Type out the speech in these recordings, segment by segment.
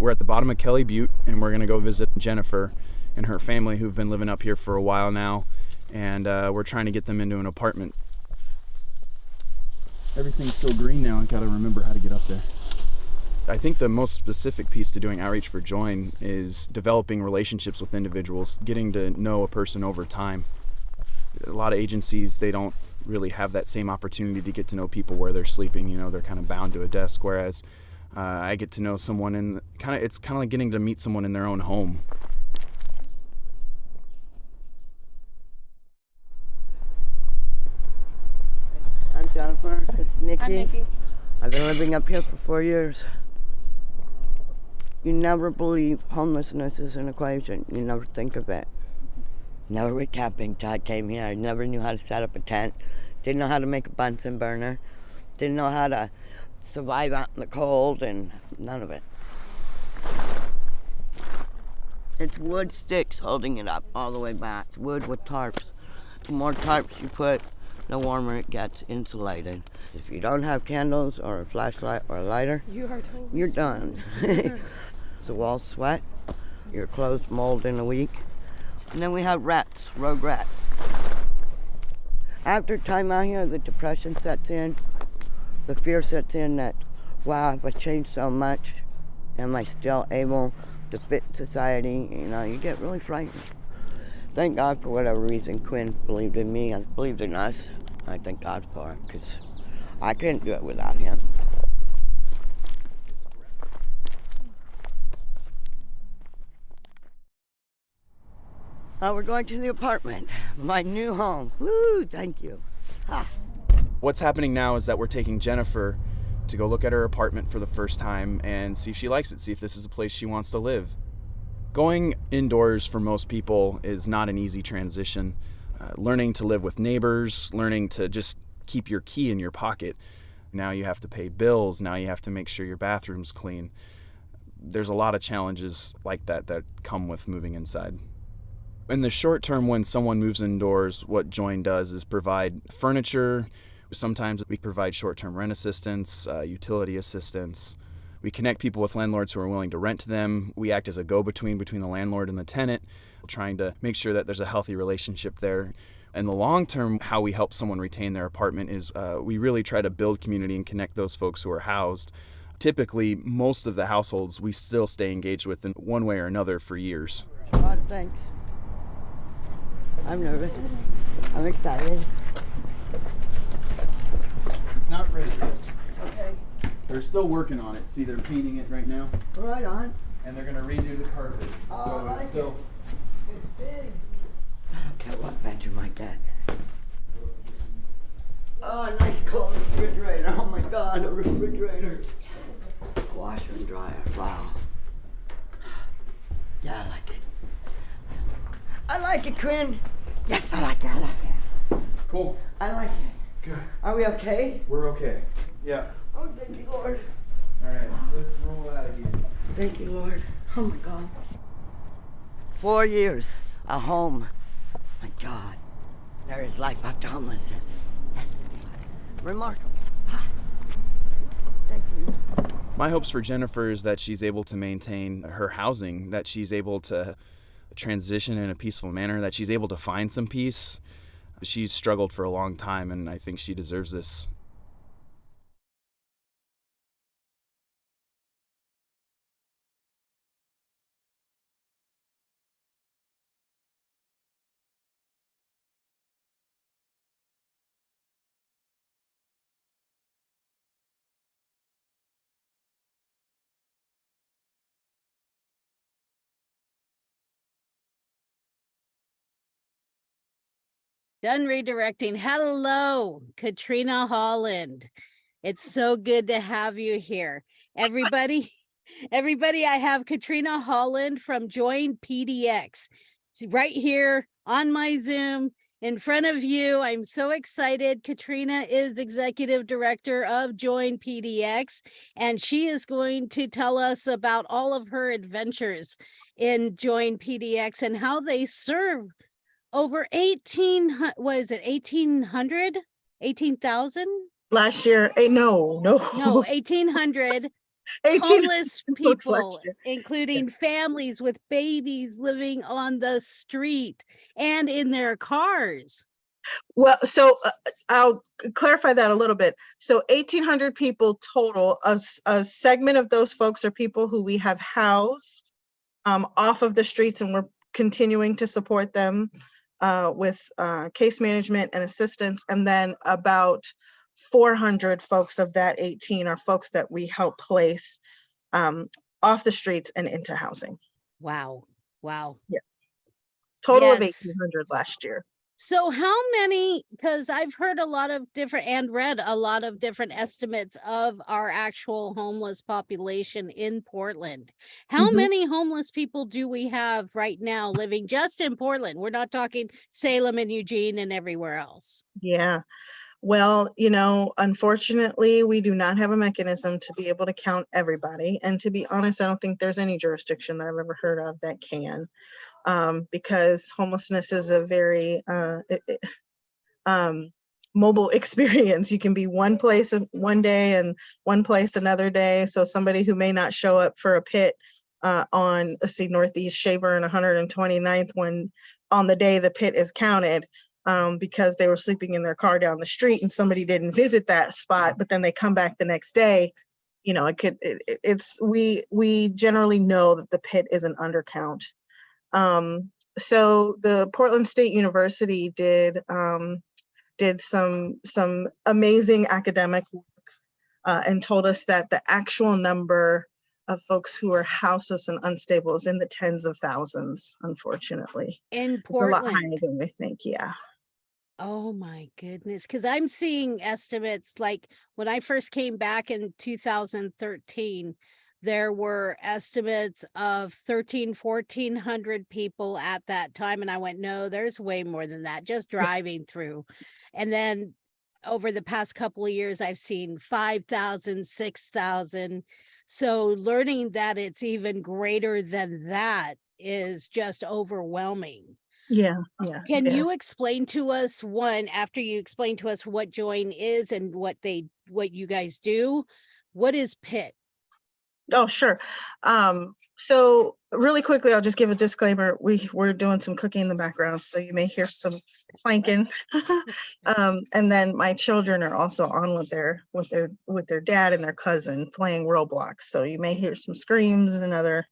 We're at the bottom of Kelly Butte, and we're going to go visit Jennifer and her family who've been living up here for a while now, and we're trying to get them into an apartment. Everything's so green now, I got to remember how to get up there. I think the most specific piece to doing outreach for Join is developing relationships with individuals, getting to know a person over time. A lot of agencies, they don't really have that same opportunity to get to know people where they're sleeping. You know, they're kind of bound to a desk, whereas I get to know someone in it's kind of like getting to meet someone in their own home. I'm Jennifer. It's Nikki. I'm Nikki. I've been living up here for 4 years. You never believe homelessness is an equation. You never think of it. Never went camping till I came here. I never knew how to set up a tent. Didn't know how to make a Bunsen burner. Didn't know how to survive out in the cold, and none of it. It's wood sticks holding it up all the way back. Wood with tarps. The more tarps you put, the warmer it gets, insulated. If you don't have candles or a flashlight or a lighter, you're done. The walls sweat, your clothes mold in a week. And then we have rats, road rats. After time out here, the depression sets in. The fear sets in that, wow, if I changed so much, am I still able to fit society? You know, you get really frightened. Thank God for whatever reason Quinn believed in me and believed in us. I thank God for it, because I couldn't do it without him. We're going to the apartment, my new home. Woo, thank you. Ha. What's happening now is that we're taking Jennifer to go look at her apartment for the first time and see if she likes it, see if this is a place she wants to live. Going indoors for most people is not an easy transition. Learning to live with neighbors, learning to just keep your key in your pocket. Now you have to pay bills, now you have to make sure your bathroom's clean. There's a lot of challenges like that come with moving inside. In the short term, when someone moves indoors, what Join does is provide furniture. Sometimes we provide short-term rent assistance, utility assistance. We connect people with landlords who are willing to rent to them. We act as a go-between between the landlord and the tenant, trying to make sure that there's a healthy relationship there. In the long term, how we help someone retain their apartment is we really try to build community and connect those folks who are housed. Typically, most of the households we still stay engaged with in one way or another for years. A lot of thanks. I'm nervous. I'm excited. It's not ready yet. Okay. They're still working on it. See, they're painting it right now. Right on. And they're going to redo the carpet. Oh, So I like it's still... It's big. I don't care what bedroom I get. Oh, a nice cold refrigerator. Oh my God, a refrigerator. Washer and dryer. Wow. Yeah, I like it. I like it, Quinn. Yes, I like it. I like it. Cool. I like it. Good. Are we okay? We're okay. Yeah. Oh, thank you, Lord. All right. Let's roll out of here. Thank you, Lord. Oh my God. 4 years, a home. My God, there is life after homelessness. Yes, remarkable. Thank you. My hopes for Jennifer is that she's able to maintain her housing, that she's able to transition in a peaceful manner, that she's able to find some peace. She's struggled for a long time, and I think she deserves this. Done redirecting. Hello, Katrina Holland. It's so good to have you here. Everybody, I have Katrina Holland from Join PDX. She's right here on my Zoom in front of you. I'm so excited. Katrina is executive director of Join PDX, and she is going to tell us about all of her adventures in Join PDX and how they serve over 18,000? Last year, no. No, 1,800 homeless 1,800 folks people, last year. including families with babies living on the street and in their cars. Well, so I'll clarify that a little bit. So 1,800 people total. A segment of those folks are people who we have housed off of the streets, and we're continuing to support them with case management and assistance. And then about 400 folks of that 18 are folks that we help place off the streets and into housing. Wow. Wow. Yeah. Total of Yes. 1,800 last year. So how many, because I've heard a lot of different and read a lot of different estimates of our actual homeless population in Portland. How Mhm. many homeless people do we have right now living just in Portland? We're not talking Salem and Eugene and everywhere else. Yeah. Well, unfortunately, we do not have a mechanism to be able to count everybody. And to be honest, I don't think there's any jurisdiction that I've ever heard of that can, because homelessness is a very mobile experience. You can be one place one day and one place another day. So somebody who may not show up for a pit on, let's see, Northeast Shaver and 129th, when on the day the pit is counted, because they were sleeping in their car down the street and somebody didn't visit that spot, but then they come back the next day, we generally know that the pit is an undercount. So the Portland State University did some amazing academic work and told us that the actual number of folks who are houseless and unstable is in the tens of thousands, unfortunately. In It's a lot higher Portland. than we think, yeah. Oh my goodness. Because I'm seeing estimates like when I first came back in 2013, there were estimates of 1,400 people at that time. And I went, no, there's way more than that, just driving through. And then over the past couple of years, I've seen 5,000, 6,000. So learning that it's even greater than that is just overwhelming. Yeah. Can you explain to us, one, after you explain to us what Join is and what you guys do, what is PIT? Oh, sure. So really quickly, I'll just give a disclaimer. We're doing some cooking in the background, so you may hear some clanking. And then my children are also on with their dad and their cousin playing Roblox. So you may hear some screams and other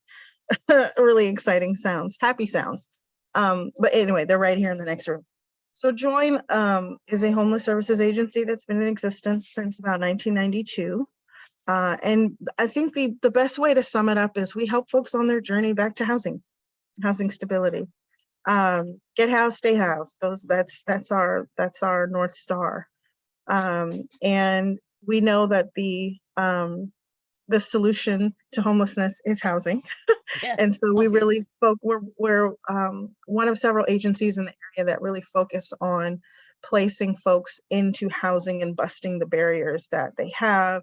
really exciting sounds, happy sounds. But anyway, they're right here in the next room. So Join is a homeless services agency that's been in existence since about 1992. And I think the best way to sum it up is we help folks on their journey back to housing stability. Get housed, stay housed. That's our North Star. And we know that the solution to homelessness is housing. Yeah, And so we obvious. really we're one of several agencies in the area that really focus on placing folks into housing and busting the barriers that they have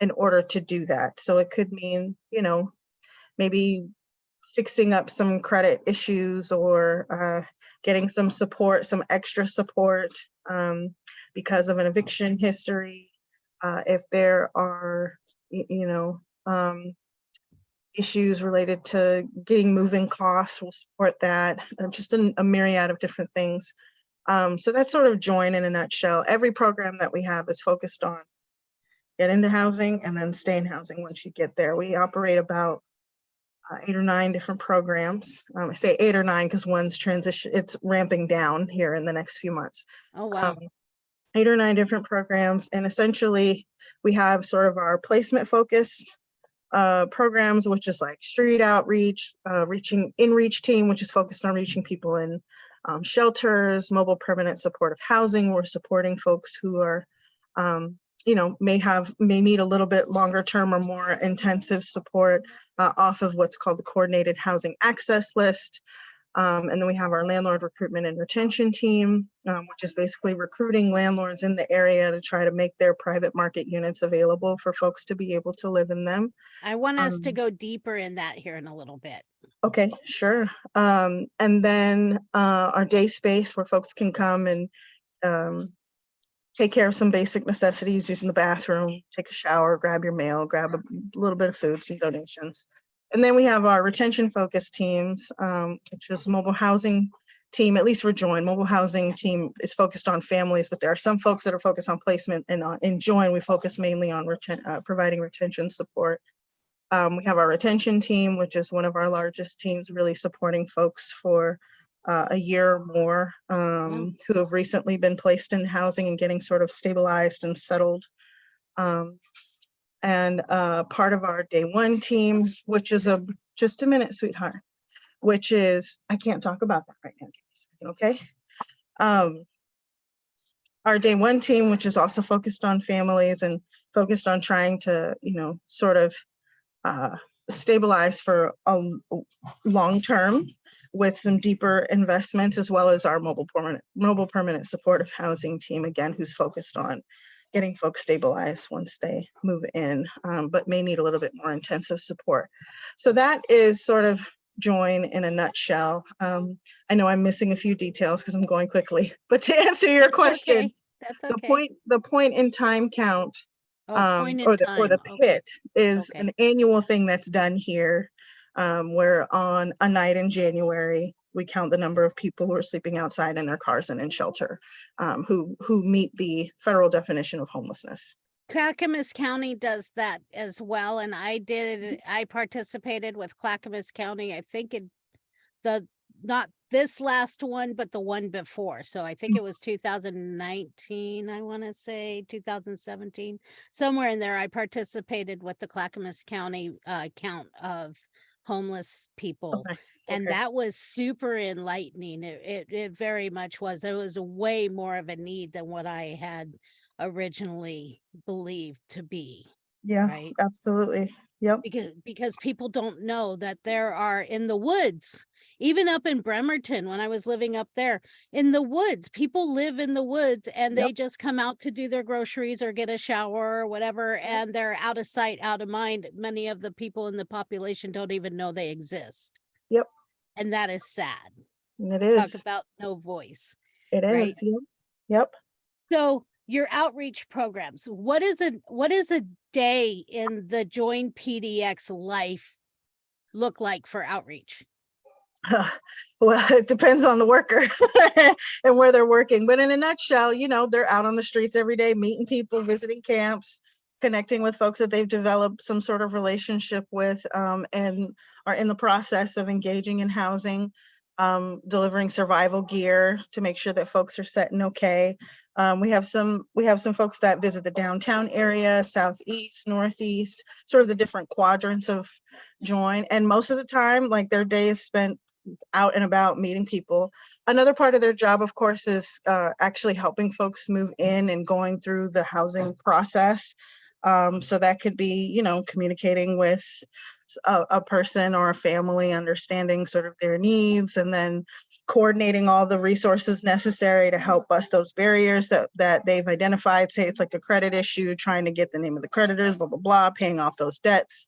in order to do that. So it could mean, maybe fixing up some credit issues or getting some support, some extra support because of an eviction history. If there are, issues related to getting moving costs, we'll support that. Just a myriad of different things. So that's sort of Join in a nutshell. Every program that we have is focused on get into housing and then stay in housing once you get there. We operate about 8 or 9 different programs. I say 8 or 9 because one's it's ramping down here in the next few months. Oh, wow. 8 or 9 different programs. And essentially we have sort of our placement focused programs, which is like street outreach, reach team, which is focused on reaching people in shelters, mobile permanent supportive housing. We're supporting folks who are may need a little bit longer term or more intensive support off of what's called the Coordinated Housing Access List. And then we have our landlord recruitment and retention team, which is basically recruiting landlords in the area to try to make their private market units available for folks to be able to live in them. I want us to go deeper in that here in a little bit. Okay, sure. And then our day space where folks can come and take care of some basic necessities, using the bathroom, take a shower, grab your mail, grab a little bit of food, some donations. And then we have our retention focused teams, which is mobile housing team, at least for Join. Mobile housing team is focused on families, but there are some folks that are focused on placement, and in Join, we focus mainly on providing retention support. We have our retention team, which is one of our largest teams, really supporting folks for a year or more, who have recently been placed in housing and getting sort of stabilized and settled. And part of our day one team, which is just a minute, sweetheart, which is, I can't talk about that right now, okay? Our day one team, which is also focused on families and focused on trying to, sort of stabilize for a long term with some deeper investments, as well as our mobile permanent supportive housing team, again, who's focused on getting folks stabilized once they move in, but may need a little bit more intensive support. So that is sort of Join in a nutshell. I know I'm missing a few details because I'm going quickly, but to answer your question, Okay. That's okay. the point in time count, Point in or time. the pit is Okay. an annual thing that's done here, where on a night in January, we count the number of people who are sleeping outside in their cars and in shelter, who meet the federal definition of homelessness. Clackamas County does that as well, and I participated with Clackamas County, I think not this last one, but the one before. So I think it was 2019, I want to say 2017, somewhere in there. I participated with the Clackamas County count of homeless people. Okay. And that was super enlightening. It very much was. There was way more of a need than what I had originally believed to be. Yeah, right? absolutely. Yep. Because people don't know that there are in the woods, even up in Bremerton, when I was living up there, in the woods, people live in the woods and they just come out to do their groceries or get a shower or whatever, and they're out of sight, out of mind. Many of the people in the population don't even know they exist. Yep. And that is sad. It is. Talk about no voice. It right? is. Yep. So your outreach programs, what is a day in the Join PDX life look like for outreach? Well, it depends on the worker and where they're working. But in a nutshell, they're out on the streets every day, meeting people, visiting camps, connecting with folks that they've developed some sort of relationship with, and are in the process of engaging in housing, delivering survival gear to make sure that folks are set and okay. We have some folks that visit the downtown area, southeast, northeast, sort of the different quadrants of Join. And most of the time, like, their day is spent out and about meeting people. Another part of their job, of course, is actually helping folks move in and going through the housing process. So that could be, communicating with a person or a family, understanding sort of their needs, and then coordinating all the resources necessary to help bust those barriers that they've identified. Say it's like a credit issue, trying to get the name of the creditors, blah, blah, blah, paying off those debts.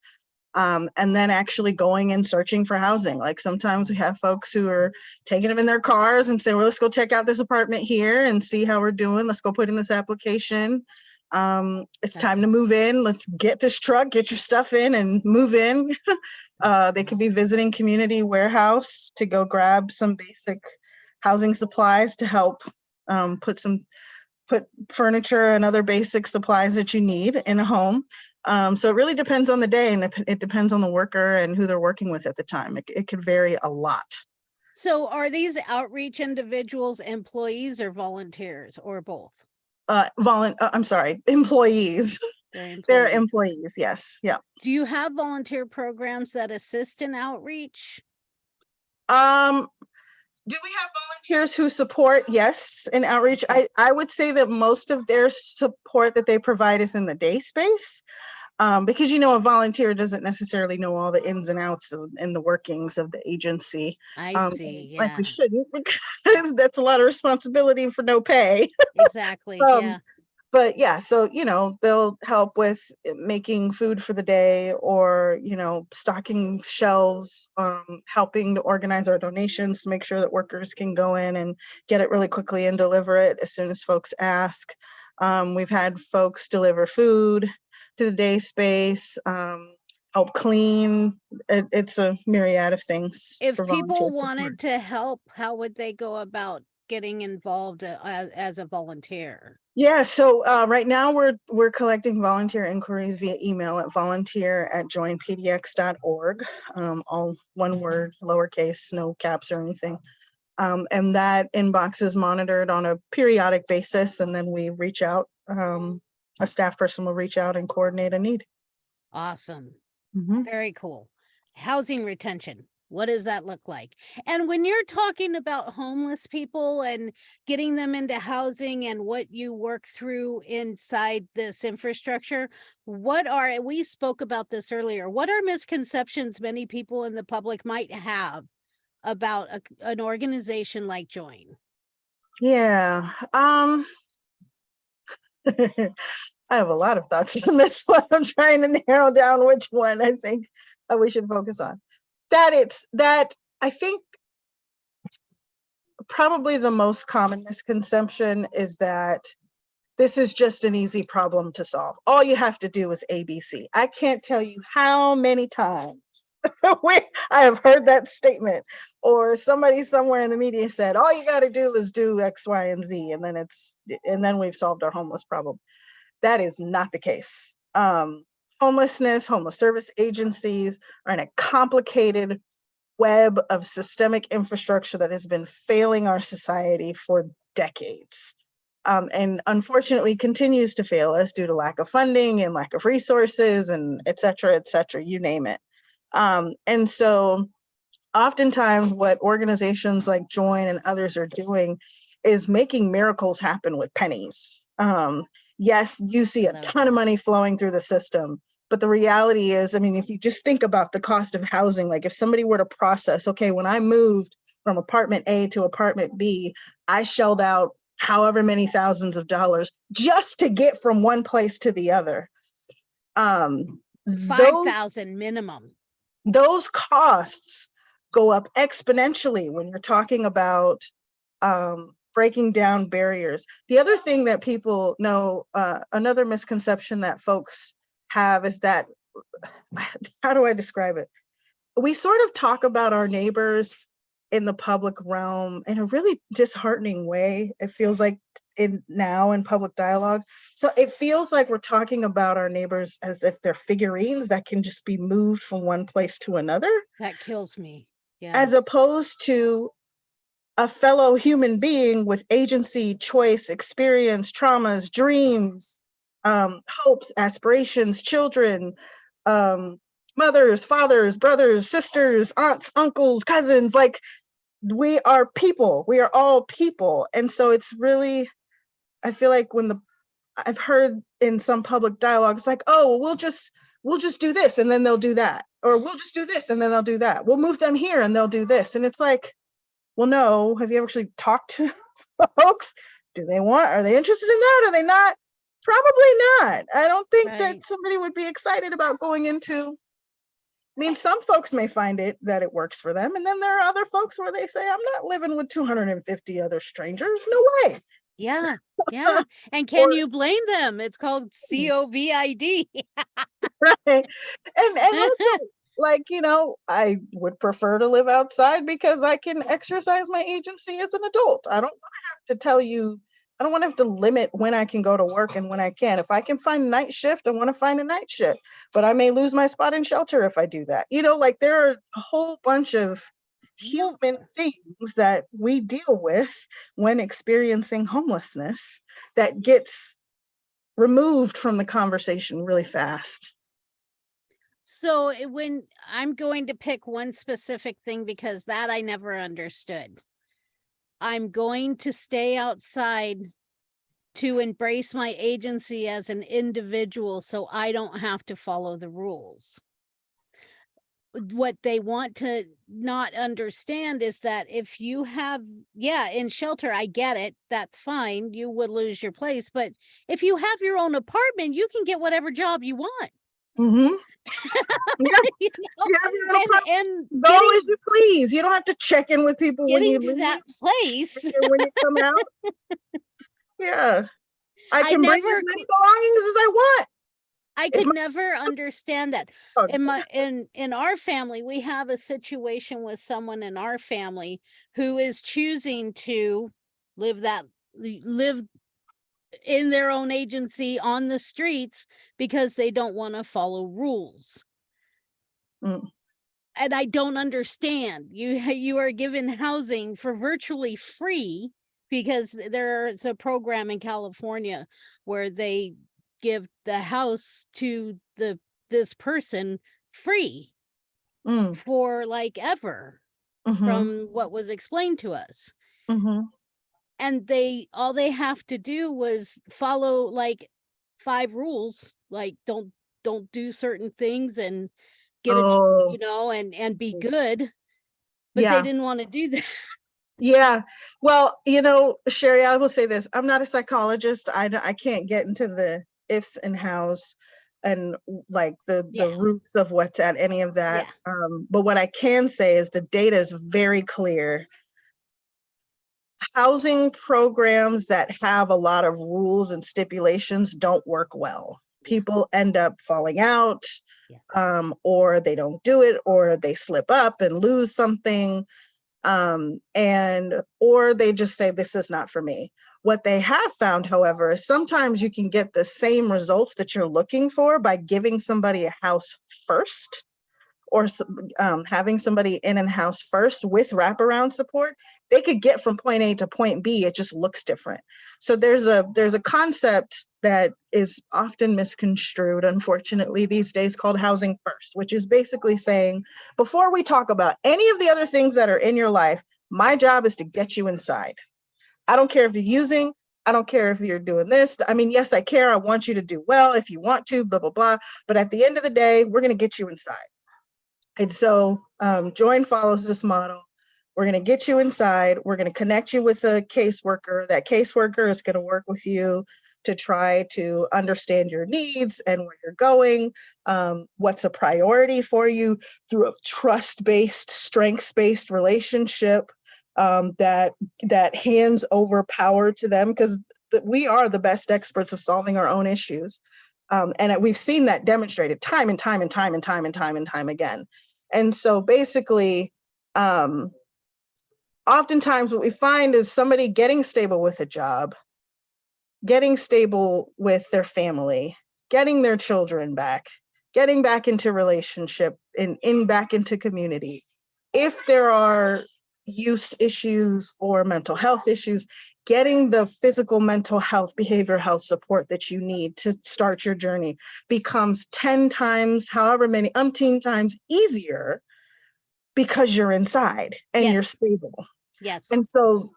And then actually going and searching for housing. Like, sometimes we have folks who are taking them in their cars and say, well, let's go check out this apartment here and see how we're doing. Let's go put in this application. It's time to move in. Let's get this truck, get your stuff in and move in. They could be visiting community warehouse to go grab some basic housing supplies to help put furniture and other basic supplies that you need in a home. So it really depends on the day, and it depends on the worker and who they're working with at the time. It could vary a lot. So are these outreach individuals employees or volunteers, or both? I'm sorry, employees. They're employees, yes. Yeah. Do you have volunteer programs that assist in outreach? Do we have volunteers who support? Yes, in outreach. I would say that most of their support that they provide is in the day space, because a volunteer doesn't necessarily know all the ins and outs and the workings of the agency. I see. Yeah. Like we shouldn't, because that's a lot of responsibility for no pay. Exactly. Yeah. But yeah, so, they'll help with making food for the day, or, stocking shelves, helping to organize our donations to make sure that workers can go in and get it really quickly and deliver it as soon as folks ask. We've had folks deliver food to the day space, help clean. It's a myriad of things If for people volunteer support. wanted to help, how would they go about getting involved as a volunteer? Yeah, so right now we're collecting volunteer inquiries via email at volunteer@joinpdx.org, all one word, lowercase, no caps or anything. And that inbox is monitored on a periodic basis, and then we reach out. A staff person will reach out and coordinate a need. Awesome. Mhm. Very cool. Housing retention. What does that look like? And when you're talking about homeless people and getting them into housing and what you work through inside this infrastructure, we spoke about this earlier, what are misconceptions many people in the public might have about an organization like Join? Yeah. I have a lot of thoughts on this one. I'm trying to narrow down which one I think we should focus on. That I think probably the most common misconception is that this is just an easy problem to solve. All you have to do is ABC. I can't tell you how many times I have heard that statement, or somebody somewhere in the media said, all you got to do is do X, Y, and Z, and then we've solved our homeless problem. That is not the case. Homelessness, homeless service agencies are in a complicated web of systemic infrastructure that has been failing our society for decades. And unfortunately continues to fail us due to lack of funding and lack of resources and et cetera, you name it. And so oftentimes what organizations like Join and others are doing is making miracles happen with pennies. Yes, you see a ton of money flowing through the system, but the reality is, I mean, if you just think about the cost of housing, like if somebody were to process, okay, when I moved from apartment A to apartment B, I shelled out however many thousands of dollars just to get from one place to the other. 5,000 minimum. Those costs go up exponentially when you're talking about breaking down barriers. The other thing that people know, another misconception that folks have is that, how do I describe it? We sort of talk about our neighbors in the public realm in a really disheartening way. It feels like in public dialogue. So it feels like we're talking about our neighbors as if they're figurines that can just be moved from one place to another. That kills me. Yeah. As opposed to a fellow human being with agency, choice, experience, traumas, dreams, hopes, aspirations, children, mothers, fathers, brothers, sisters, aunts, uncles, cousins. Like, we are people. We are all people. And so it's really, I feel like I've heard in some public dialogues like, oh, we'll just do this and then they'll do that. Or we'll just do this and then they'll do that. We'll move them here and they'll do this. And it's like, well, no, have you actually talked to folks? Are they interested in that? Are they not? Probably not. I don't think that somebody would be excited about going into, I mean, some folks may find that it works for them. And then there are other folks where they say, I'm not living with 250 other strangers. No way. Yeah. Yeah. And can you blame them? It's called COVID. Right. And also, like, I would prefer to live outside because I can exercise my agency as an adult. I don't want to have to tell you, I don't want to have to limit when I can go to work and when I can. If I can find a night shift, I want to find a night shift, but I may lose my spot in shelter if I do that. Like there are a whole bunch of human things that we deal with when experiencing homelessness that gets removed from the conversation really fast. So when I'm going to pick one specific thing, because that I never understood, I'm going to stay outside to embrace my agency as an individual so I don't have to follow the rules. What they want to not understand is that if you have, in shelter, I get it, that's fine, you would lose your place. But if you have your own apartment, you can get whatever job you want. Mm-hmm. And go as you please. You don't have to check in with people when you leave. That place when you come out. Yeah. I I can bring never as many belongings as I want. I It's could my never understand that. own. In our family, we have a situation with someone in our family who is choosing to live that live in their own agency on the streets because they don't want to follow rules. Mm, And I don't understand. You are given housing for virtually free because there's a program in California where they give the house to this person free mm, for like ever mhm, from what was explained to us. mhm. And all they have to do was follow like 5 rules, like don't do certain things and get Oh, and be good, but they yeah. didn't want to do that. Yeah. Well, Sherry, I will say this. I'm not a psychologist. I can't get into the ifs and hows and like the Yeah, roots of what's at any of that. yeah, But what I can say is the data is very clear. Housing programs that have a lot of rules and stipulations don't work well. yeah, People end up falling out, yeah. or they don't do it, or they slip up and lose something, and or they just say this is not for me. What they have found, however, is sometimes you can get the same results that you're looking for by giving somebody a house first, or having somebody in a house first with wraparound support. They could get from point A to point B. It just looks different. So there's a concept that is often misconstrued, unfortunately, these days, called housing first, which is basically saying, before we talk about any of the other things that are in your life, my job is to get you inside. I don't care if you're using, I don't care if you're doing this. I mean, yes, I care. I want you to do well if you want to, blah, blah, blah. But at the end of the day, we're going to get you inside. And so Join follows this model. We're going to get you inside. We're going to connect you with a caseworker. That caseworker is going to work with you to try to understand your needs and where you're going, what's a priority for you, through a trust-based, strengths-based relationship, that hands over power to them, because we are the best experts of solving our own issues. And we've seen that demonstrated time and time and time and time and time and time again. And so basically, oftentimes what we find is somebody getting stable with a job, getting stable with their family, getting their children back, getting back into relationship and back into community. If there are use issues or mental health issues, getting the physical, mental health, behavioral health support that you need to start your journey becomes 10 times, however many, umpteen times easier, because you're inside and you're Yes, stable. yes, And so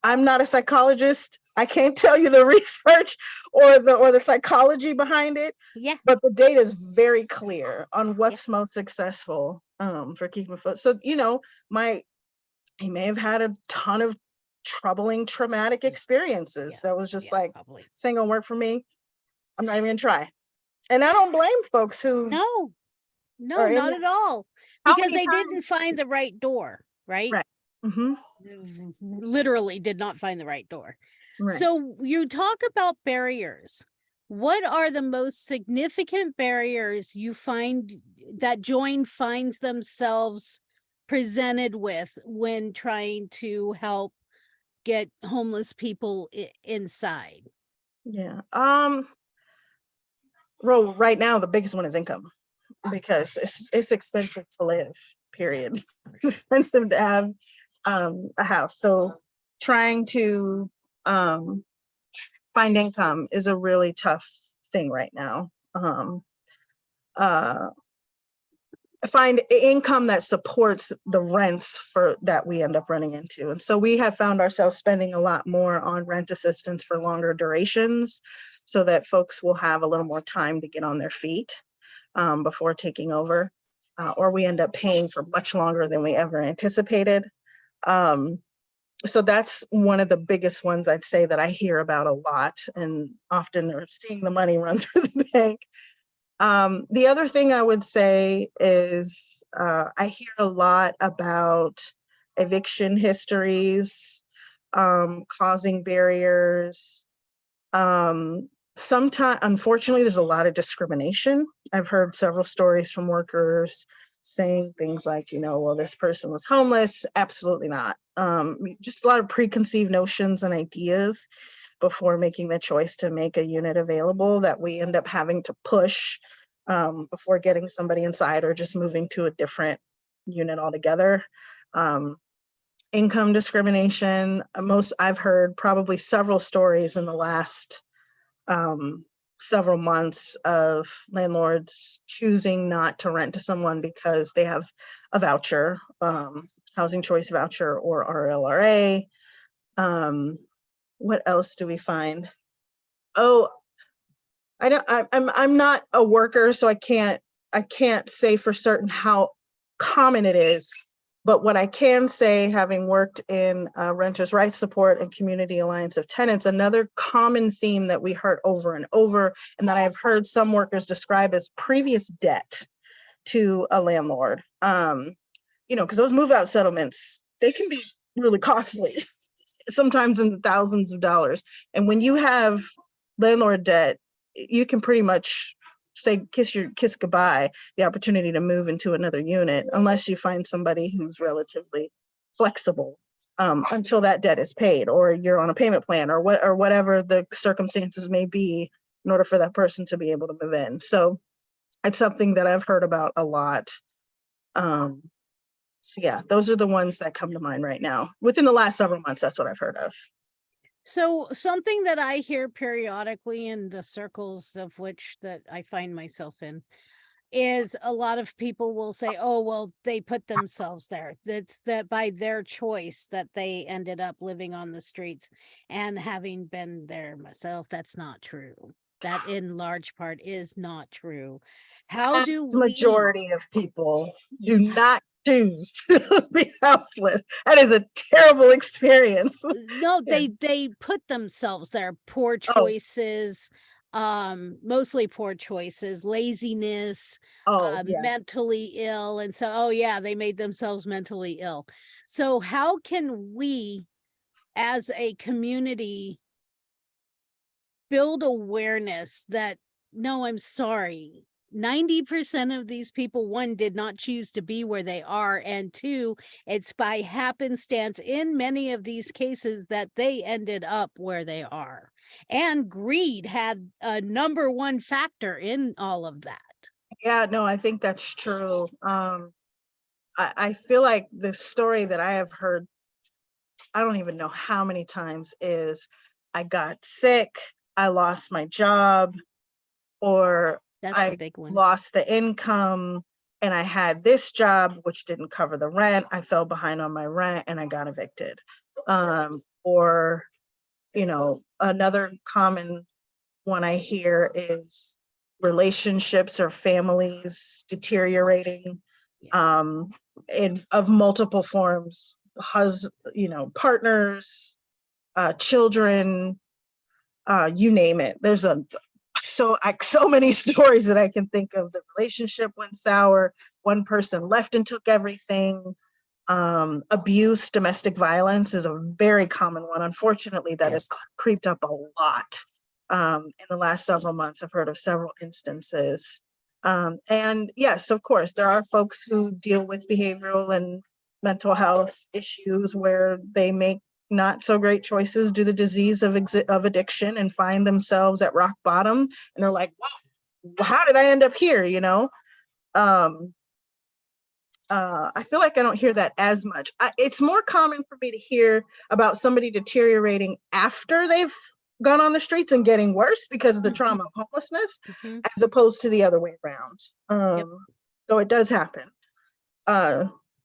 I'm not a psychologist. I can't tell you the research or the psychology behind it, yeah, but the data is very clear on yeah, what's most successful for keeping foot. So, he may have had a ton of troubling, traumatic experiences yeah, that was just yeah, like, probably. this ain't gonna work for me. I'm not even gonna try. And I don't blame folks who No, no, are in not that. at all, How because many they times? didn't find the right door, right? Right. Mm-hmm. Literally did not find the right door. Right. So you talk about barriers. What are the most significant barriers you find that Join finds themselves presented with when trying to help get homeless people inside? Yeah. Right now the biggest one is income, because it's expensive to live, period. It's expensive to have a house. So trying to find income is a really tough thing right now. Uh, find income that supports the rents for that we end up running into. And so we have found ourselves spending a lot more on rent assistance for longer durations, so that folks will have a little more time to get on their feet before taking over, or we end up paying for much longer than we ever anticipated. So that's one of the biggest ones I'd say that I hear about a lot, and often are seeing the money run through the bank. The other thing I would say is I hear a lot about eviction histories, causing barriers. Sometimes, unfortunately, there's a lot of discrimination. I've heard several stories from workers saying things like, well, this person was homeless. Absolutely not. Just a lot of preconceived notions and ideas before making the choice to make a unit available that we end up having to push before getting somebody inside or just moving to a different unit altogether. Income discrimination. I've heard probably several stories in the last several months of landlords choosing not to rent to someone because they have a voucher, housing choice voucher or RLRA. What else do we find? Oh, I'm not a worker, so I can't say for certain how common it is. But what I can say, having worked in renters' rights support and community alliance of tenants, another common theme that we heard over and over, and that I've heard some workers describe as previous debt to a landlord. Because those move-out settlements, they can be really costly, sometimes in thousands of dollars. And when you have landlord debt, you can pretty much say kiss goodbye the opportunity to move into another unit unless you find somebody who's relatively flexible until that debt is paid, or you're on a payment plan, or whatever the circumstances may be in order for that person to be able to move in. So it's something that I've heard about a lot. So yeah, those are the ones that come to mind right now. Within the last several months, that's what I've heard of. So something that I hear periodically in the circles of which that I find myself in is a lot of people will say, oh, well, they put themselves there. That's that by their choice that they ended up living on the streets. And having been there myself, that's not true. That in large part is not true. How do The we majority of people do not choose to be houseless? That is a terrible experience. No, Yeah. they put themselves there. Poor Oh. choices, mostly poor choices, laziness, Yeah. mentally ill. And so, oh yeah, they made themselves mentally ill. So how can we as a community build awareness that, no, I'm sorry, 90% of these people, one, did not choose to be where they are, and two, it's by happenstance in many of these cases that they ended up where they are. And greed had a number one factor in all of that. Yeah, no, I think that's true. I feel like the story that I have heard, I don't even know how many times, is I got sick, I lost my job, or That's the I big one. lost the income and I had this job which didn't cover the rent. I fell behind on my rent and I got evicted. Or, another common one I hear is relationships or families deteriorating of multiple forms, partners, children, you name it. There's so many stories that I can think of. The relationship went sour, one person left and took everything. Abuse, domestic violence is a very common one. Unfortunately, that has creeped up a lot. In the last several months, I've heard of several instances. And yes, of course, there are folks who deal with behavioral and mental health issues where they make not so great choices due to the disease of addiction and find themselves at rock bottom. And they're like, wow, how did I end up here? I feel like I don't hear that as much. It's more common for me to hear about somebody deteriorating after they've gone on the streets and getting worse because of the trauma of homelessness, as opposed to the other way around. So it does happen.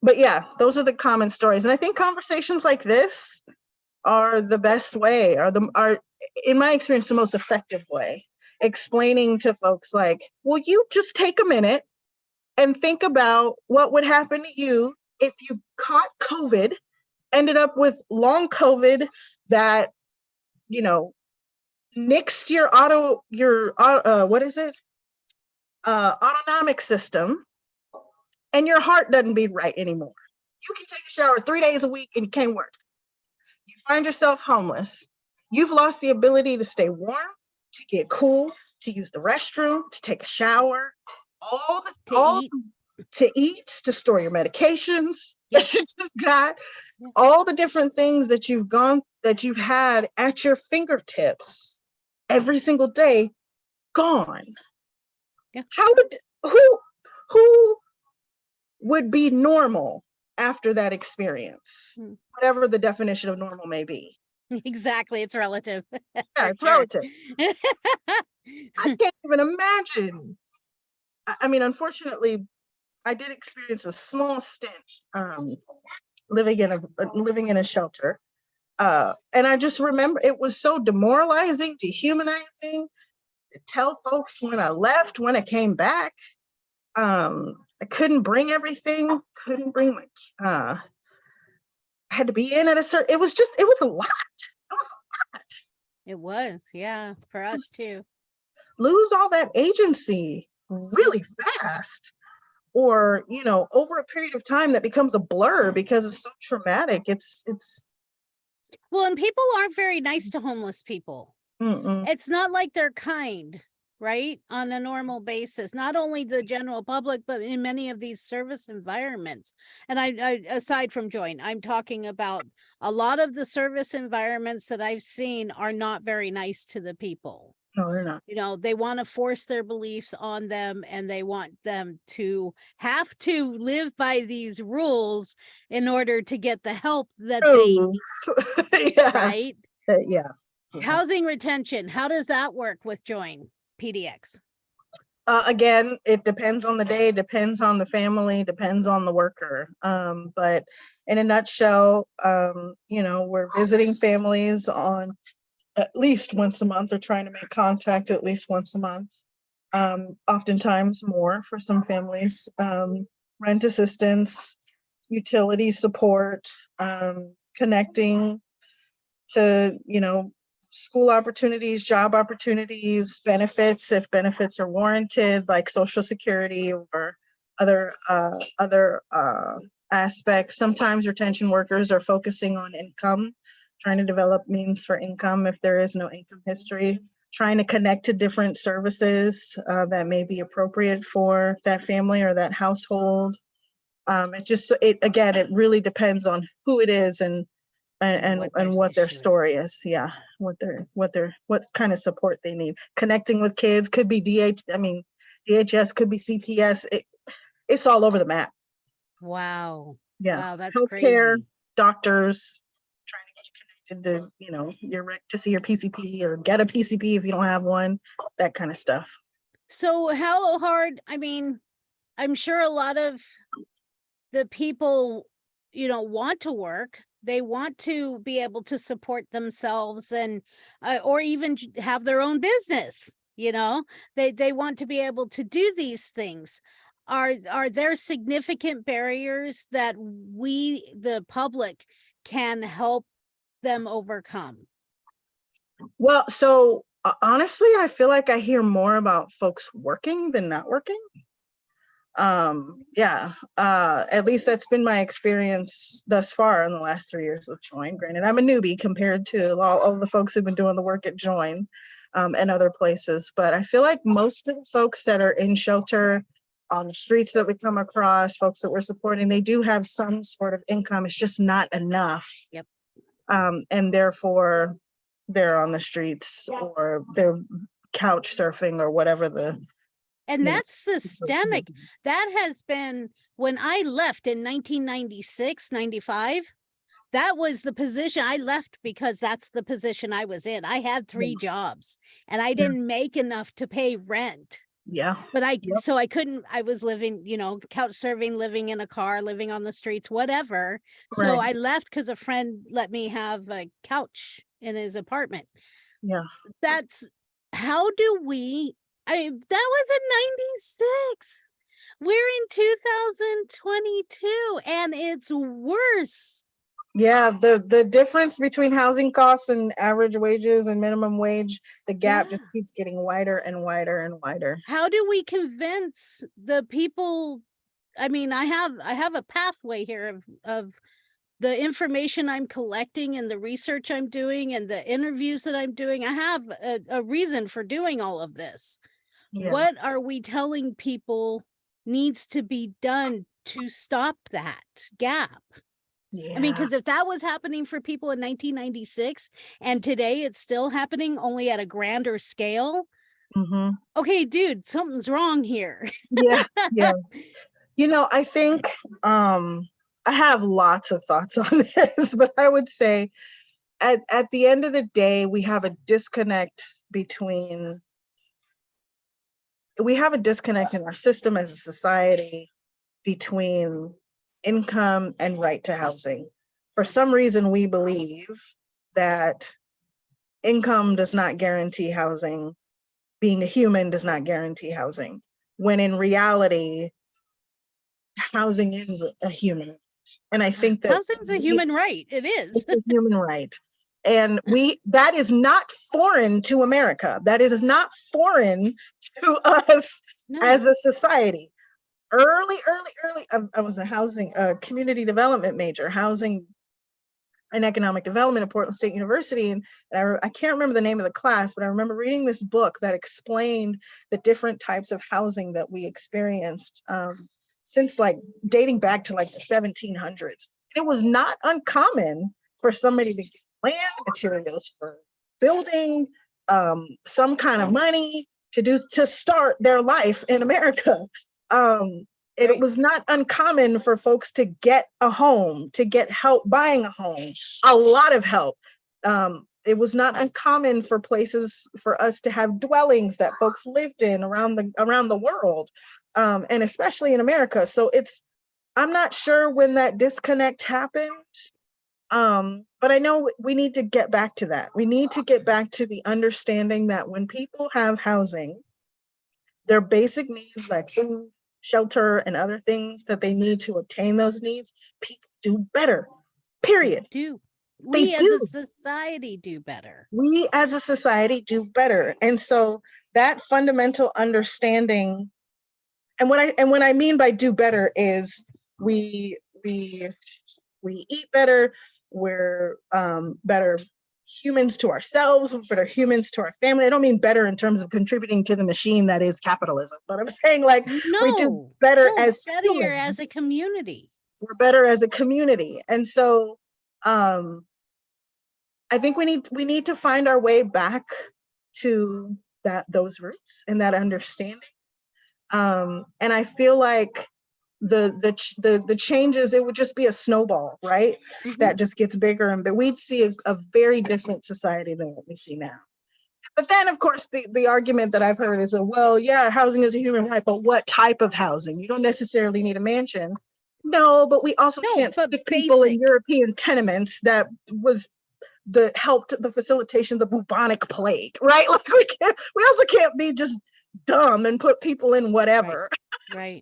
But yeah, those are the common stories. And I think conversations like this are the best way, are in my experience, the most effective way. Explaining to folks like, well, you just take a minute and think about what would happen to you if you caught COVID, ended up with long COVID that, nixed your autonomic system, and your heart doesn't beat right anymore. You can take a shower 3 days a week and you can't work. You find yourself homeless. You've lost the ability to stay warm, to get cool, to use the restroom, to take a shower, all the To all eat. to eat, to store your medications Yep. that you just got, Yeah. all the different things that you've had at your fingertips every single day, gone. Yeah. How would who would be normal after that experience? Hmm. Whatever the definition of normal may be. Exactly. It's relative. Yeah, For it's sure. relative. I can't even imagine. I mean, unfortunately, I did experience a small stint living in a shelter, and I just remember it was so demoralizing, dehumanizing. To tell folks when I left, when I came back, I couldn't bring everything. Couldn't bring my. I had to be in at a certain. It was a lot. It was a lot. It was, yeah, for us too. Lose all that agency really fast, or over a period of time that becomes a blur because it's so traumatic. It's Well, and people aren't very nice to homeless people. mm-mm. It's not like they're kind, right? On a normal basis, not only the general public, but in many of these service environments. And I aside from Join, I'm talking about a lot of the service environments that I've seen are not very nice to the people. No, they're not. They want to force their beliefs on them, and they want them to have to live by these rules in order to get the help that they Ooh. need, Yeah. right? Yeah. Housing retention, how does that work with Join PDX? Again, it depends on the day, depends on the family, depends on the worker. But in a nutshell, we're visiting families on at least once a month, or trying to make contact at least once a month. Oftentimes more for some families. Rent assistance, utility support, connecting to, school opportunities, job opportunities, benefits, if benefits are warranted, like Social Security or other aspects. Sometimes retention workers are focusing on income, trying to develop means for income if there is no income history, trying to connect to different services that may be appropriate for that family or that household. It really depends on who it is and what their issue is. story is. Yeah, what kind of support they need. Connecting with kids could be DHS, could be CPS. It's all over the map. Wow. Yeah. Wow, that's Healthcare, crazy. doctors, trying to get you connected to, to see your PCP or get a PCP if you don't have one, that kind of stuff. So how hard, I'm sure a lot of the people, want to work. They want to be able to support themselves and, or even have their own business. They want to be able to do these things. Are there significant barriers that we, the public, can help them overcome? Well, so honestly, I feel like I hear more about folks working than not working. At least that's been my experience thus far in the last 3 years of Join. Granted, I'm a newbie compared to all of the folks who've been doing the work at Join and other places, but I feel like most of the folks that are in shelter, on the streets that we come across, folks that we're supporting, they do have some sort of income. It's just not enough. Yep. And therefore they're on the streets or they're couch surfing or whatever And that's systemic. That has been, when I left in 1996, 95, that was the position I left, because that's the position I was in. I had 3 jobs and I didn't make enough to pay rent. Yeah. But so I couldn't, I was living, couch surfing, living in a car, living on the streets, whatever. So Right. I left because a friend let me have a couch in his apartment. Yeah. That's, how do we, that was in 96. We're in 2022 and it's worse. Yeah, the difference between housing costs and average wages and minimum wage, the gap just keeps getting wider and wider and wider. How do we convince the people? I have a pathway here of the information I'm collecting and the research I'm doing and the interviews that I'm doing, I have a reason for doing all of this. Yeah. What are we telling people needs to be done to stop that gap? Yeah. I mean, because if that was happening for people in 1996 and today it's still happening only at a grander scale, Mhm. okay, dude, something's wrong here. Yeah. Yeah. I think I have lots of thoughts on this, but I would say at the end of the day, we have a disconnect in our system as a society between income and right to housing. For some reason, we believe that income does not guarantee housing, being a human does not guarantee housing, when in reality, housing is a human right. And I think that Housing's a human right. It is. it's a human right. And that is not foreign to America. That is not foreign to us as No. a society. Early, I was a community development major, housing and economic development at Portland State University. And I can't remember the name of the class, but I remember reading this book that explained the different types of housing that we experienced since like dating back to like the 1700s. It was not uncommon for somebody to get land, materials for building, some kind of money to start their life in America. It Right. was not uncommon for folks to get a home, to get help buying a home, a lot of help. It was not uncommon for places for us to have dwellings that folks lived in around the world, and especially in America. So I'm not sure when that disconnect happened, but I know we need to get back to that. We need to get back to the understanding that when people have housing, their basic needs like food, shelter, and other things that they need to obtain those needs, people do better, period. We as a society do better. We as a society do better. And so that fundamental understanding, and what I mean by do better is we eat better, we're better humans to ourselves, better humans to our family. I don't mean better in terms of contributing to the machine that is capitalism, but I'm saying like we do better as humans. As a community. We're better as a community. And so I think we need to find our way back to those roots and that understanding. And I feel like the changes, it would just be a snowball, right? Mhm. That just gets bigger, and but we'd see a very different society than what we see now. But then, of course, the argument that I've heard is that, well, yeah, housing is a human right, but what type of housing? You don't necessarily need a mansion. No, but we also can't stick people in European tenements that helped the facilitation of the bubonic plague, right? Like we also can't be just dumb and put people in whatever. Right.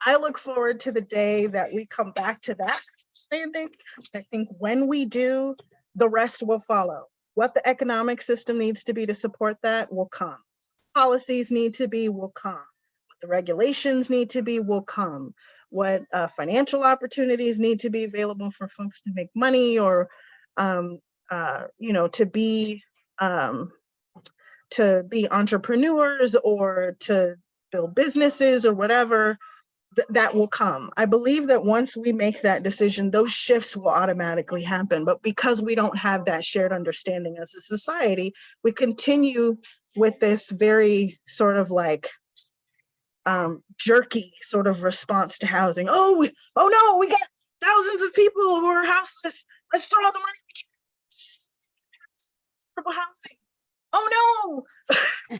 I look forward to the day that we come back to that understanding. I think when we do, the rest will follow. What the economic system needs to be to support that will come. Policies need to be will come. What the regulations need to be will come. What financial opportunities need to be available for folks to make money or to be entrepreneurs or to build businesses or whatever, that will come. I believe that once we make that decision, those shifts will automatically happen. But because we don't have that shared understanding as a society, we continue with this very sort of like jerky sort of response to housing. Oh no, we got thousands of people who are houseless. Let's throw all the money for housing. Oh no.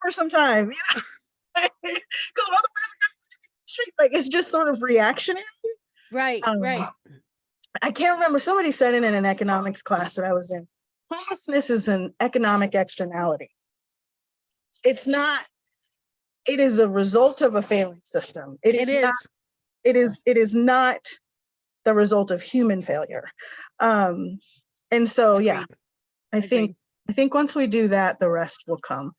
For some time, go on the street. Like it's just sort of reactionary. Right. I can't remember. Somebody said it in an economics class that I was in. Homelessness is an economic externality. It's not. It is a result of a failing system. It is not the result of human failure. And so, yeah, I think once we do that, the rest will come.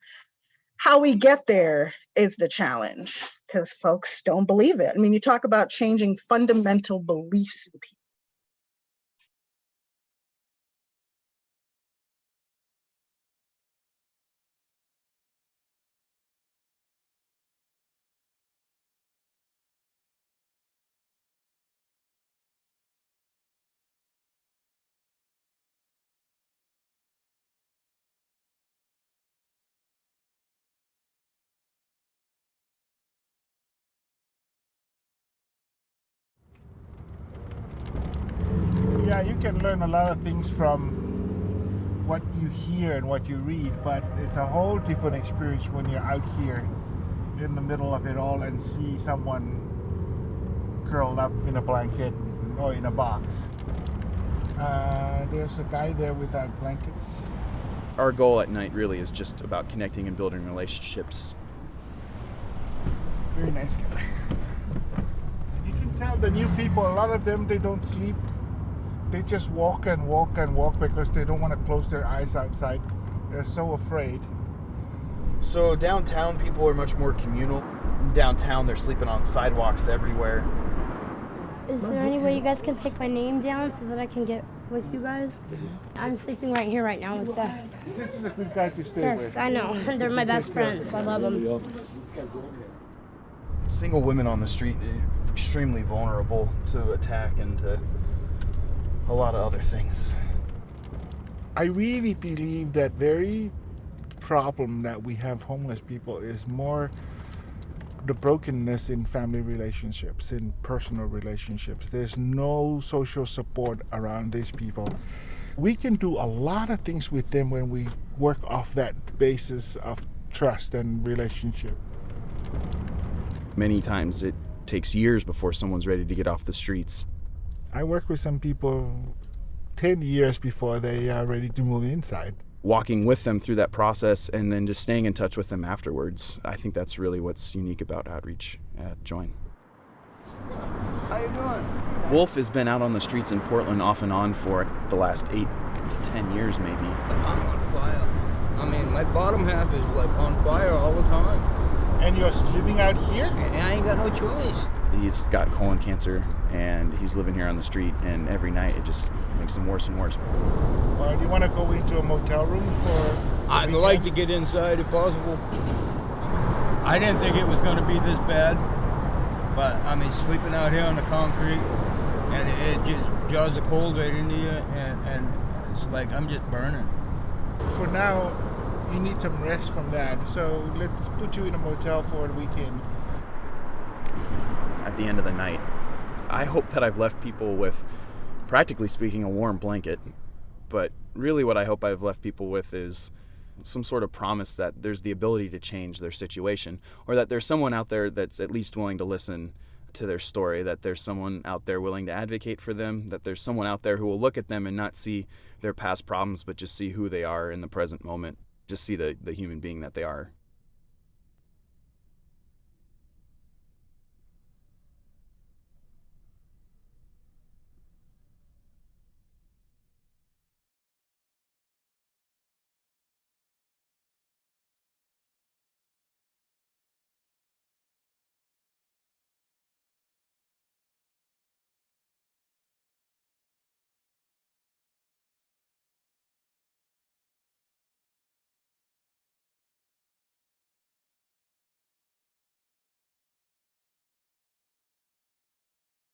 How we get there is the challenge because folks don't believe it. I mean, you talk about changing fundamental beliefs in people. Yeah, you can learn a lot of things from what you hear and what you read, but it's a whole different experience when you're out here in the middle of it all and see someone curled up in a blanket or in a box. There's a guy there without blankets. Our goal at night really is just about connecting and building relationships. Very nice guy. You can tell the new people, a lot of them, they don't sleep. They just walk and walk and walk because they don't want to close their eyes outside. They're so afraid. So downtown, people are much more communal. Downtown, they're sleeping on sidewalks everywhere. Is there any way you guys can take my name down so that I can get with you guys? I'm sleeping right here right now with the... This is a good guy to stay with. Yes, I know. They're my best friends. I love them. Single women on the street are extremely vulnerable to attack and to a lot of other things. I really believe that very problem that we have homeless people is more the brokenness in family relationships, in personal relationships. There's no social support around these people. We can do a lot of things with them when we work off that basis of trust and relationship. Many times it takes years before someone's ready to get off the streets. I work with some people 10 years before they are ready to move inside. Walking with them through that process and then just staying in touch with them afterwards. I think that's really what's unique about Outreach at Join. How you doing? Wolf has been out on the streets in Portland off and on for the last 8 to 10 years maybe. I'm on fire. I mean, my bottom half is like on fire all the time. And you're living out here? And I ain't got no choice. He's got colon cancer and he's living here on the street, and every night it just makes him worse and worse. Or do you want to go into a motel room for... I'd like to get inside if possible. I didn't think it was going to be this bad, but I mean, sleeping out here on the concrete, and it just draws the cold right into you, and it's like I'm just burning. For now, you need some rest from that, so let's put you in a motel for the weekend. At the end of the night, I hope that I've left people with, practically speaking, a warm blanket. But really what I hope I've left people with is some sort of promise that there's the ability to change their situation, or that there's someone out there that's at least willing to listen to their story, that there's someone out there willing to advocate for them, that there's someone out there who will look at them and not see their past problems, but just see who they are in the present moment, just see the human being that they are.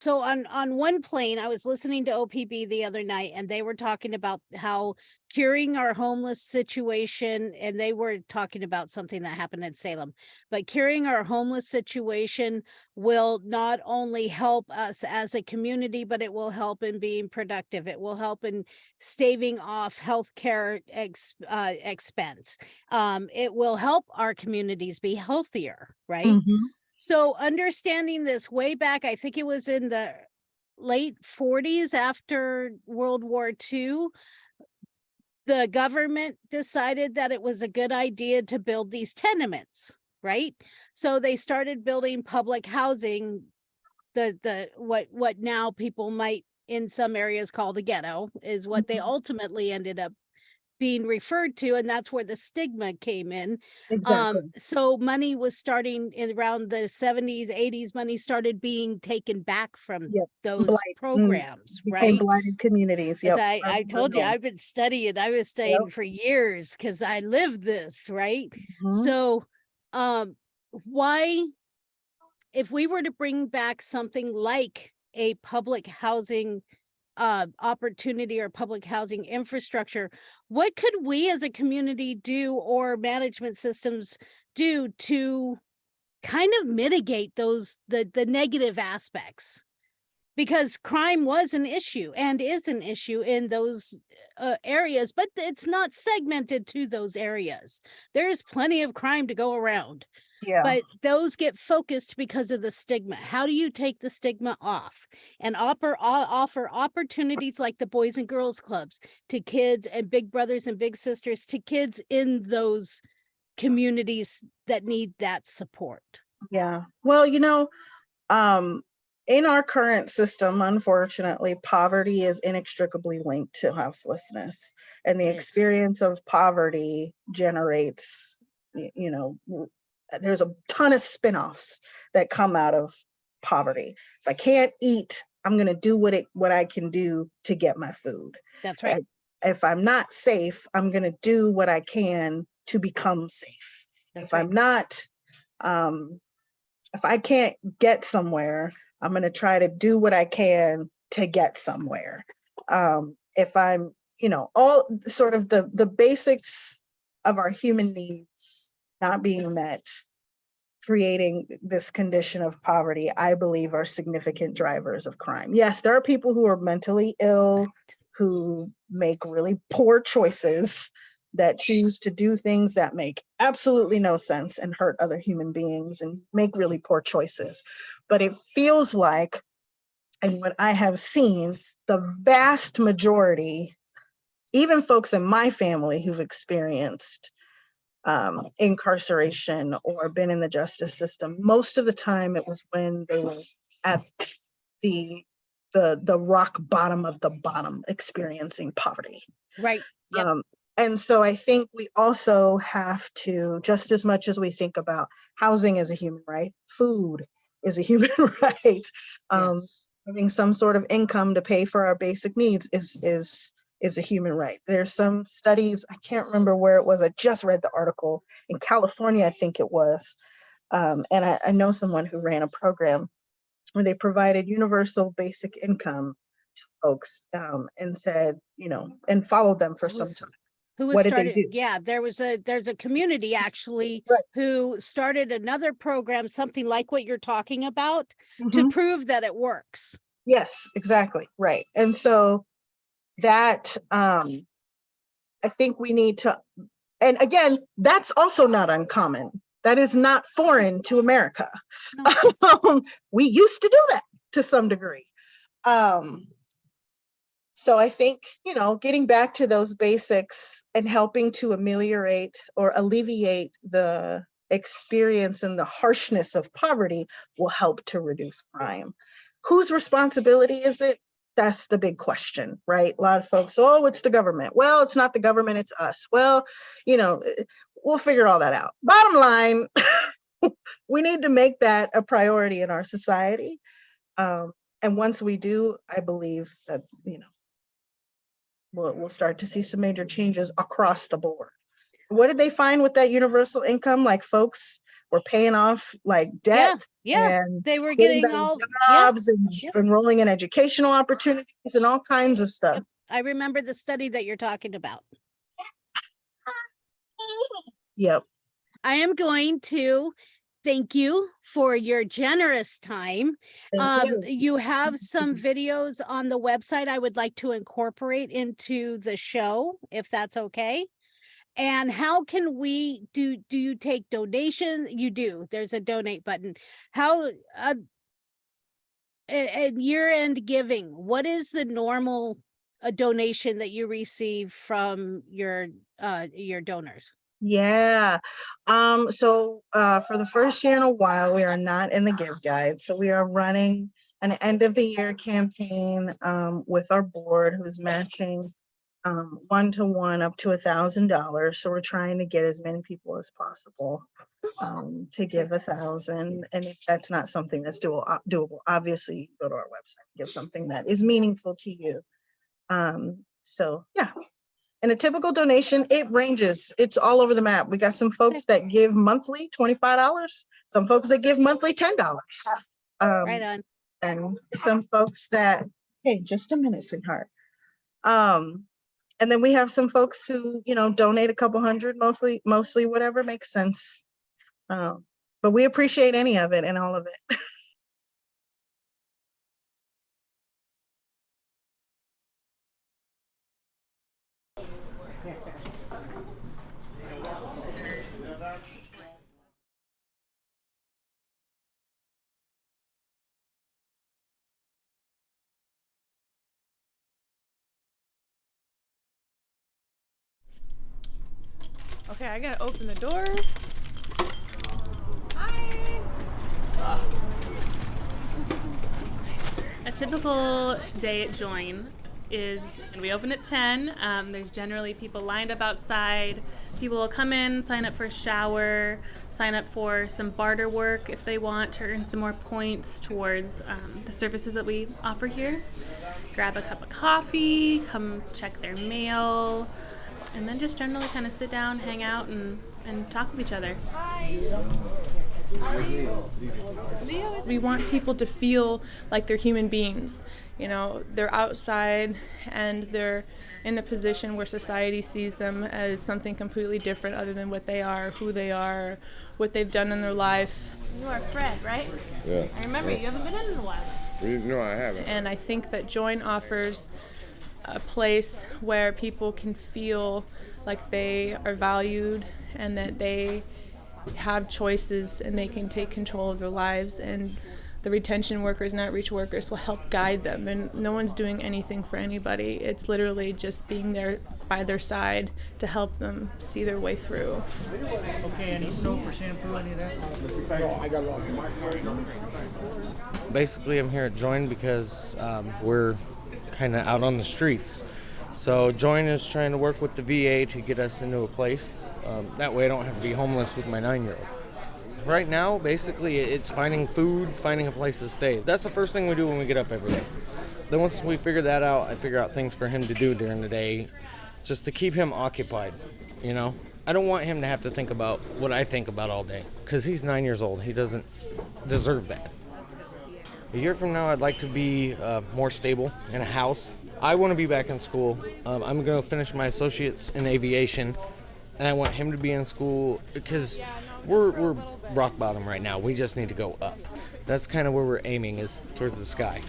So on one plane, I was listening to OPB the other night, and they were talking about how curing our homeless situation, and they were talking about something that happened in Salem, but curing our homeless situation will not only help us as a community, but it will help in being productive. It will help in staving off healthcare expense. It will help our communities be healthier, right? Mhm. So understanding this way back, I think it was in the late 40s after World War II, the government decided that it was a good idea to build these tenements, right? So they started building public housing, what now people might in some areas call the ghetto, is what they ultimately ended up being referred to, and that's where the stigma came in. Exactly. So money was starting in around the 70s, 80s, money started being taken back from Yep. those Blight, programs, became right? blighted communities. As Yep. I remember told you, those. I've been studying, I was Yep. studying for years because I lived this, right? Mhm. So why, if we were to bring back something like a public housing opportunity or public housing infrastructure, what could we as a community do or management systems do to kind of mitigate those the negative aspects? Because crime was an issue and is an issue in those areas, but it's not segmented to those areas. There's plenty of crime to go around, Yeah. but those get focused because of the stigma. How do you take the stigma off and offer opportunities like the Boys and Girls Clubs to kids and big brothers and big sisters to kids in those communities that need that support? Yeah. Well, in our current system, unfortunately, poverty is inextricably linked to houselessness, and the It is. experience of poverty generates, there's a ton of spin-offs that come out of poverty. If I can't eat, I'm going to do what I can do to get my food. That's right. If I'm not safe, I'm going to do what I can to become safe. That's If right. I'm not, if I can't get somewhere, I'm going to try to do what I can to get somewhere. If I'm, all sort of the basics of our human needs not being met, creating this condition of poverty, I believe, are significant drivers of crime. Yes, there are people who are mentally ill, who make really poor choices, that choose to do things that make absolutely no sense and hurt other human beings and make really poor choices. But it feels like, and what I have seen, the vast majority, even folks in my family who've experienced incarceration or been in the justice system, most of the time it was when they were at the rock bottom of the bottom, experiencing poverty. Right. Yep. And so I think we also have to, just as much as we think about housing as a human right, food is a human right. Yes. Having some sort of income to pay for our basic needs is a human right. There's some studies, I can't remember where it was, I just read the article, in California, I think it was. And I know someone who ran a program where they provided universal basic income to folks, and said, and followed them for some time. Who was What did they started? do? Yeah, there's a community actually Right. who started another program, something like what you're talking about, to Mhm. prove that it works. Yes, exactly. Right. And so that, I think we need to, and again, that's also not uncommon. That is not foreign to America. No. We used to do that to some degree. So I think, getting back to those basics and helping to ameliorate or alleviate the experience and the harshness of poverty will help to reduce crime. Whose responsibility is it? That's the big question, right? A lot of folks, oh, it's the government. Well, it's not the government, it's us. Well, we'll figure all that out. Bottom line, we need to make that a priority in our society. And once we do, I believe that, we'll start to see some major changes across the board. What did they find with that universal income? Like, folks were paying off like debt. Yeah. And They were getting getting better all jobs and enrolling in educational opportunities and all kinds of stuff. Yep. I remember the study that you're talking about. Yep. I am going to thank you for your generous time. Thank you. You have some videos on the website I would like to incorporate into the show, if that's okay. And how can we do you take donations? You do. There's a donate button. How at year-end giving, what is the normal donation that you receive from your donors? Yeah. So for the first year in a while, we are not in the Give Guide. So we are running an end of the year campaign with our board, who's matching 1-to-1 up to $1,000. So we're trying to get as many people as possible to give 1,000. And if that's not something that's doable, obviously you go to our website and give something that is meaningful to you. So yeah. And a typical donation, it ranges. It's all over the map. We got some folks that give monthly $25, some folks that give monthly $10. Right on. And some folks that, hey, just a minute, sweetheart. And then we have some folks who, donate a couple hundred, mostly whatever makes sense. But we appreciate any of it and all of it. Okay, I gotta open the door. Hi! A typical day at Join is, and we open at 10. There's generally people lined up outside. People will come in, sign up for a shower, sign up for some barter work if they want to earn some more points towards the services that we offer here. Grab a cup of coffee, come check their mail, and then just generally kind of sit down, hang out, and talk with each other. Hi! We want people to feel like they're human beings. They're outside and they're in a position where society sees them as something completely different other than what they are, who they are, what they've done in their life. You are Fred, right? Yeah. I remember you haven't been in a while. No, I haven't. And I think that Join offers a place where people can feel like they are valued and that they have choices and they can take control of their lives, and the retention workers and outreach workers will help guide them, and no one's doing anything for anybody. It's literally just being there by their side to help them see their way through. Okay, any soap or shampoo, any of that? No, I got a lot. Basically, I'm here at Join because we're kind of out on the streets. So Join is trying to work with the VA to get us into a place. That way I don't have to be homeless with my 9-year-old. Right now, basically, it's finding food, finding a place to stay. That's the first thing we do when we get up every day. Then once we figure that out, I figure out things for him to do during the day just to keep him occupied, I don't want him to have to think about what I think about all day because he's 9 years old. He doesn't deserve that. A year from now, I'd like to be more stable in a house. I want to be back in school. I'm going to finish my associates in aviation, and I want him to be in school because we're rock bottom right now. We just need to go up. That's kind of where we're aiming, is towards the sky.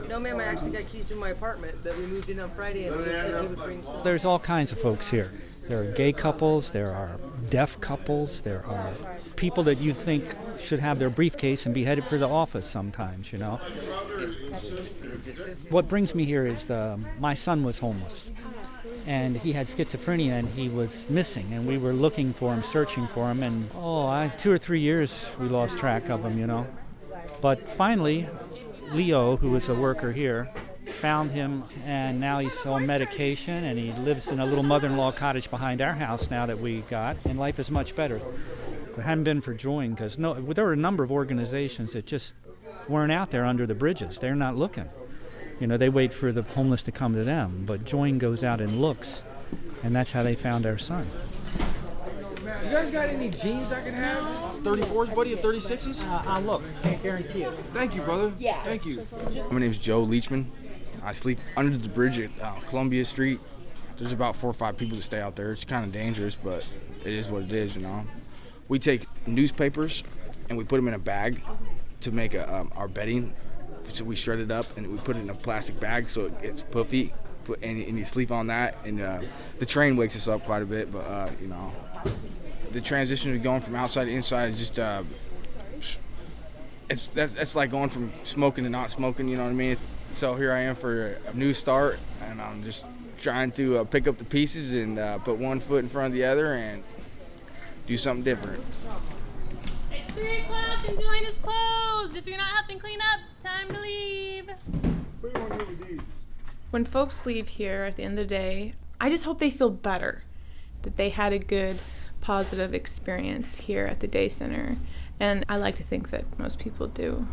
Ma'am, I actually got keys to my apartment, but we moved in on Friday, and he said he would bring some. There's all kinds of folks here. There are gay couples, there are deaf couples, there are people that you'd think should have their briefcase and be headed for the office sometimes, What brings me here is my son was homeless, and he had schizophrenia, and he was missing, and we were looking for him, searching for him, and 2 or 3 years we lost track of him, But finally, Leo, who is a worker here, found him, and now he's on medication, and he lives in a little mother-in-law cottage behind our house now that we got, and life is much better. If it hadn't been for Join, because there were a number of organizations that just weren't out there under the bridges. They're not looking. They wait for the homeless to come to them, but Join goes out and looks, and that's how they found our son. You guys got any jeans I can have? 34s, buddy, and 36s? Look, can't guarantee it. Thank you, brother. Yeah. Thank you. My name's Joe Leachman. I sleep under the bridge at Columbia Street. There's about 4 or 5 people that stay out there. It's kind of dangerous, but it is what it is, We take newspapers and we put them in a bag to make our bedding. So we shred it up and we put it in a plastic bag so it gets puffy, and you sleep on that. And the train wakes us up quite a bit, but the transition of going from outside to inside is just that's like going from smoking to not smoking. You know what I mean? So here I am for a new start, and I'm just trying to pick up the pieces and put one foot in front of the other and do something different. It's 3 o'clock and Join is closed. If you're not helping clean up, time to leave. What do you want to do with these? When folks leave here at the end of the day, I just hope they feel better, that they had a good, positive experience here at the day center. And I like to think that most people do.